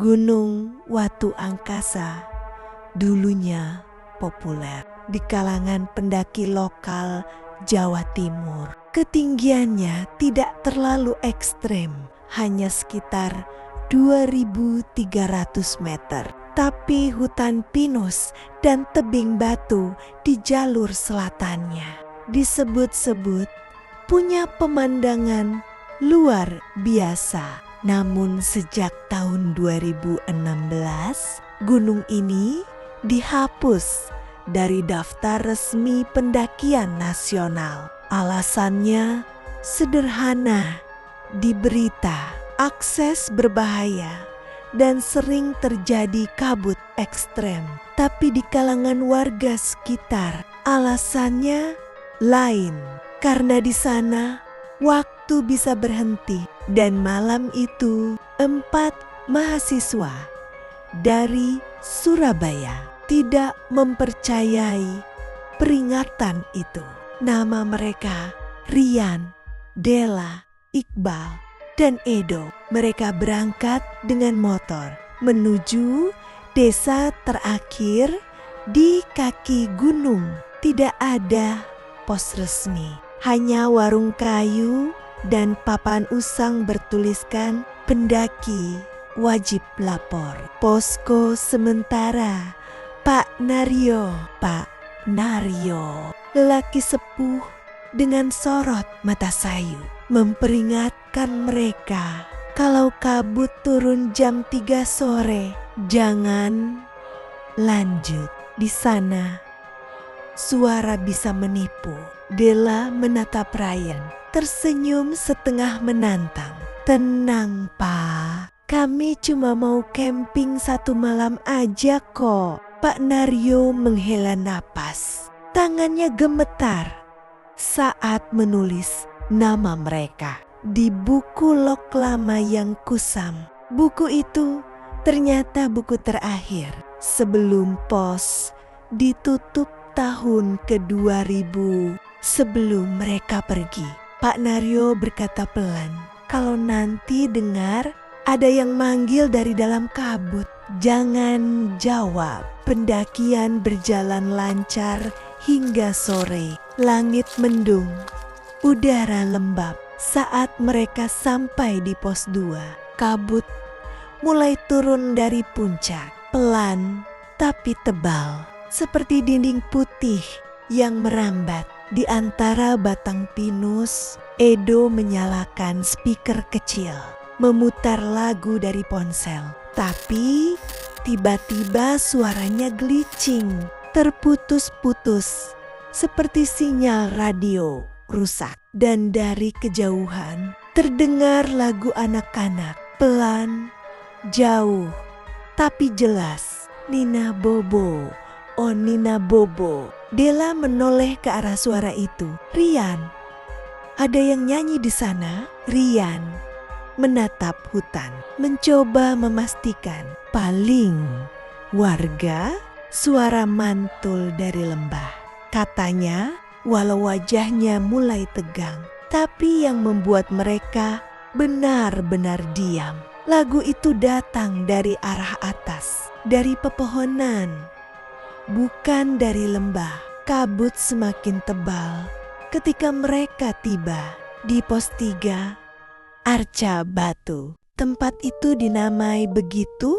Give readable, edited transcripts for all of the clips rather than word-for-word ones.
Gunung Watu Angkasa dulunya populer di kalangan pendaki lokal Jawa Timur. Ketinggiannya tidak terlalu ekstrem, hanya sekitar 2.300 meter. Tapi hutan pinus dan tebing batu di jalur selatannya disebut-sebut punya pemandangan luar biasa. Namun sejak tahun 2016, gunung ini dihapus dari daftar resmi pendakian nasional. Alasannya sederhana, di berita akses berbahaya dan sering terjadi kabut ekstrem. Tapi di kalangan warga sekitar alasannya lain, karena di sana waktu bisa berhenti. Dan malam itu 4 mahasiswa dari Surabaya tidak mempercayai peringatan itu. Nama mereka Rian, Della, Iqbal, dan Edo. Mereka berangkat dengan motor menuju desa terakhir di kaki gunung. Tidak ada pos resmi, hanya warung kayu dan papan usang bertuliskan pendaki wajib lapor. Posko sementara Pak Naryo. Lelaki sepuh dengan sorot mata sayu memperingatkan mereka kalau kabut turun jam 3 sore jangan lanjut. Di sana suara bisa menipu. Della menatap Ryan, tersenyum setengah menantang. Tenang Pak, kami cuma mau camping 1 malam aja kok. Pak Naryo menghela napas. Tangannya gemetar saat menulis nama mereka di buku log lama yang kusam. Buku itu ternyata buku terakhir sebelum pos ditutup tahun ke-2000. Sebelum mereka pergi, Pak Naryo berkata pelan, kalau nanti dengar ada yang manggil dari dalam kabut, jangan jawab. Pendakian berjalan lancar hingga sore. Langit mendung, udara lembab. Saat mereka sampai di pos 2, kabut mulai turun dari puncak, pelan tapi tebal, seperti dinding putih yang merambat. Di antara batang pinus, Edo menyalakan speaker kecil, memutar lagu dari ponsel. Tapi tiba-tiba suaranya glitching, terputus-putus, seperti sinyal radio rusak. Dan dari kejauhan terdengar lagu anak-anak, pelan, jauh, tapi jelas. Nina Bobo, oh Nina Bobo. Della menoleh ke arah suara itu. Rian, ada yang nyanyi di sana? Rian menatap hutan, mencoba memastikan. Paling warga. Suara mantul dari lembah. Katanya, walau wajahnya mulai tegang, tapi yang membuat mereka benar-benar diam. Lagu itu datang dari arah atas, dari pepohonan, bukan dari lembah. Kabut semakin tebal ketika mereka tiba di pos 3 Arca Batu. Tempat itu dinamai begitu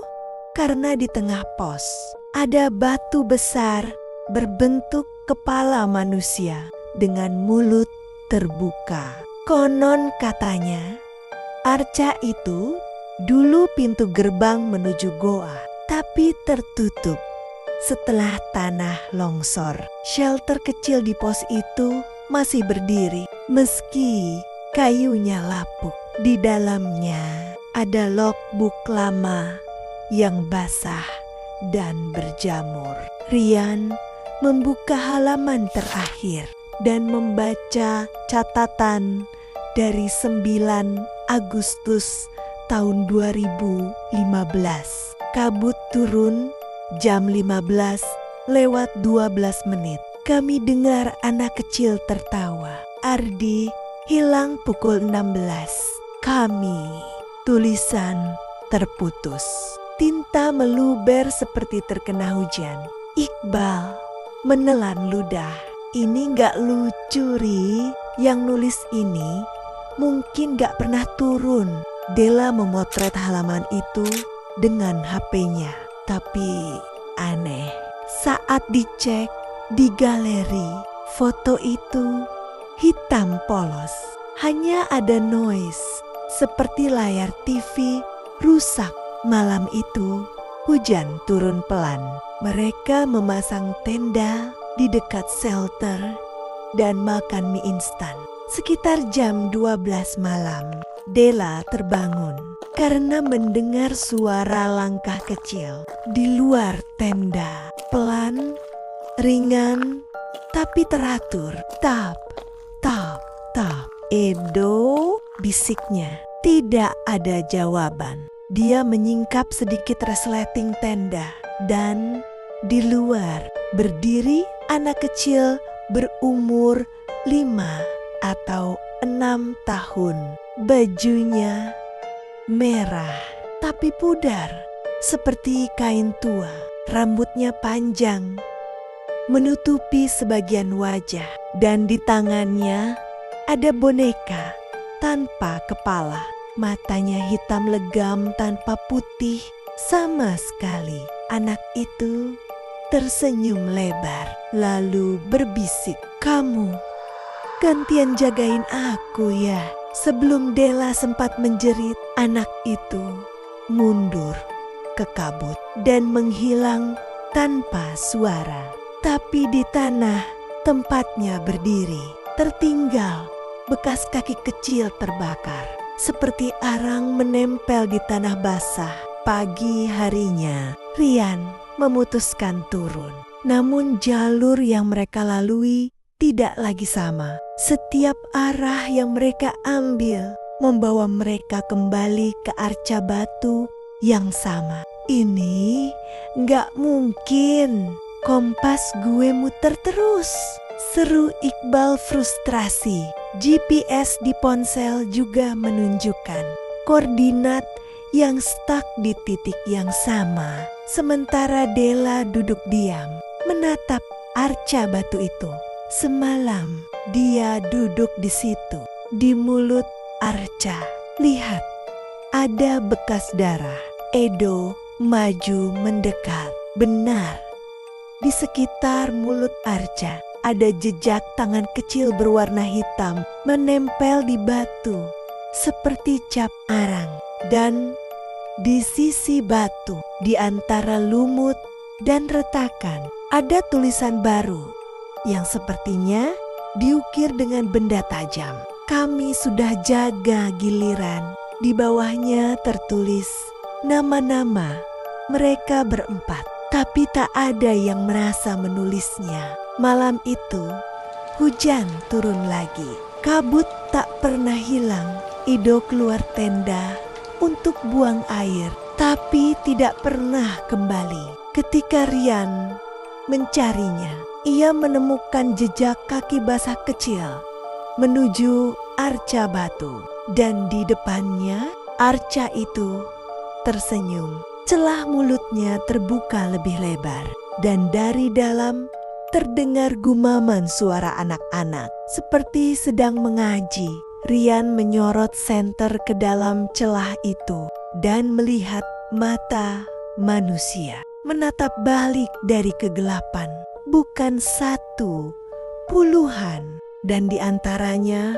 karena di tengah pos ada batu besar berbentuk kepala manusia dengan mulut terbuka. Konon katanya Arca itu dulu pintu gerbang menuju goa, tapi tertutup setelah tanah longsor. Shelter kecil di pos itu masih berdiri meski kayunya lapuk. Di dalamnya ada logbook lama yang basah dan berjamur. Rian membuka halaman terakhir dan membaca catatan dari 9 Agustus tahun 2015. Kabut turun jam 15:12. Kami dengar anak kecil tertawa. Ardi hilang pukul 16. Kami, tulisan terputus. Tinta meluber seperti terkena hujan. Iqbal menelan ludah. Ini gak lucu, Ri. Yang nulis ini mungkin gak pernah turun. Della memotret halaman itu dengan HP-nya. Tapi aneh, saat dicek di galeri, foto itu hitam polos. Hanya ada noise seperti layar TV rusak. Malam itu hujan turun pelan. Mereka memasang tenda di dekat shelter dan makan mie instan. Sekitar jam 12 malam, Della terbangun karena mendengar suara langkah kecil di luar tenda. Pelan, ringan, tapi teratur. Tap, tap, tap. Edo, bisiknya. Tidak ada jawaban. Dia menyingkap sedikit resleting tenda dan di luar berdiri anak kecil berumur 5 atau 6 tahun. Bajunya merah tapi pudar seperti kain tua. Rambutnya panjang menutupi sebagian wajah dan di tangannya ada boneka tanpa kepala. Matanya hitam legam tanpa putih sama sekali. Anak itu tersenyum lebar lalu berbisik, "Kamu gantian jagain aku ya." Sebelum Della sempat menjerit, anak itu mundur ke kabut dan menghilang tanpa suara. Tapi di tanah tempatnya berdiri, tertinggal bekas kaki kecil terbakar. Seperti arang menempel di tanah basah. Pagi harinya, Rian memutuskan turun. Namun jalur yang mereka lalui tidak lagi sama. Setiap arah yang mereka ambil membawa mereka kembali ke arca batu yang sama. Ini nggak mungkin. Kompas gue muter terus, seru Iqbal frustrasi. GPS di ponsel juga menunjukkan koordinat yang stuck di titik yang sama. Sementara Della duduk diam menatap arca batu itu. Semalam dia duduk di situ, di mulut arca. Lihat, ada bekas darah. Edo maju mendekat. Benar, di sekitar mulut arca ada jejak tangan kecil berwarna hitam menempel di batu seperti cap arang. Dan di sisi batu, di antara lumut dan retakan, ada tulisan baru yang sepertinya diukir dengan benda tajam. "Kami sudah jaga giliran." Di bawahnya tertulis nama-nama mereka berempat, tapi tak ada yang merasa menulisnya. Malam itu, hujan turun lagi. Kabut tak pernah hilang. Edo keluar tenda untuk buang air, tapi tidak pernah kembali. Ketika Rian mencarinya, ia menemukan jejak kaki basah kecil menuju arca batu. Dan di depannya, arca itu tersenyum. Celah mulutnya terbuka lebih lebar, dan dari dalam terdengar gumaman suara anak-anak seperti sedang mengaji. Rian menyorot senter ke dalam celah itu dan melihat mata manusia menatap balik dari kegelapan. Bukan satu, puluhan, dan di antaranya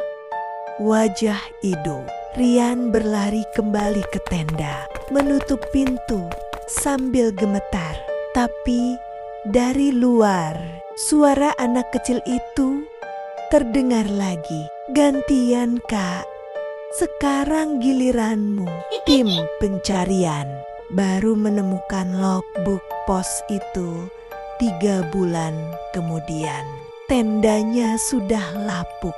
wajah Edo. Rian berlari kembali ke tenda, menutup pintu sambil gemetar. Tapi dari luar, suara anak kecil itu terdengar lagi. "Gantian, Kak. Sekarang giliranmu." Tim pencarian baru menemukan logbook pos itu 3 bulan kemudian. Tendanya sudah lapuk.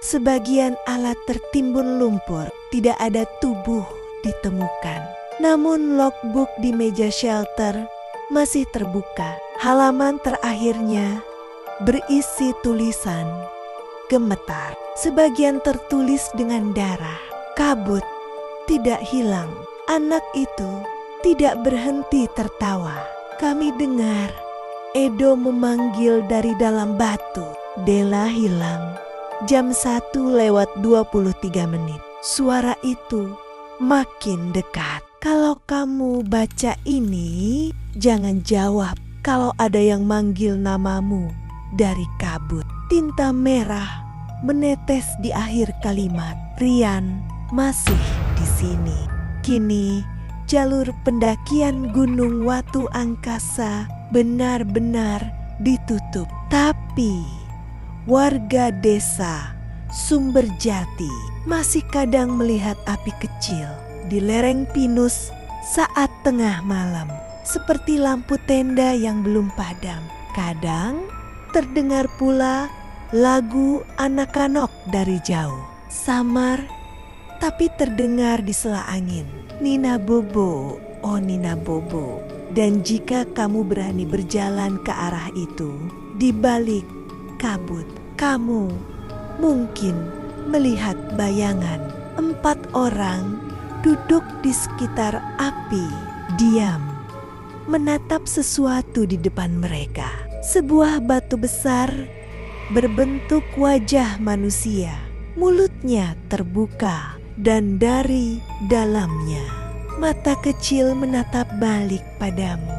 Sebagian alat tertimbun lumpur, tidak ada tubuh ditemukan. Namun logbook di meja shelter masih terbuka. Halaman terakhirnya berisi tulisan gemetar. Sebagian tertulis dengan darah. Kabut tidak hilang. Anak itu tidak berhenti tertawa. Kami dengar Edo memanggil dari dalam batu. Dela hilang. Jam 1:23. Suara itu makin dekat. Kalau kamu baca ini, jangan jawab kalau ada yang manggil namamu dari kabut. Tinta merah menetes di akhir kalimat. Rian masih di sini. Kini jalur pendakian Gunung Watu Angkasa benar-benar ditutup. Tapi warga desa Sumberjati masih kadang melihat api kecil di lereng pinus saat tengah malam, seperti lampu tenda yang belum padam. Kadang terdengar pula lagu anak-anak dari jauh, samar tapi terdengar di sela angin. Nina Bobo, oh Nina Bobo. Dan jika kamu berani berjalan ke arah itu, di balik kabut, kamu mungkin melihat bayangan 4 orang duduk di sekitar api, diam, menatap sesuatu di depan mereka. Sebuah batu besar berbentuk wajah manusia, mulutnya terbuka dan dari dalamnya mata kecil menatap balik padamu.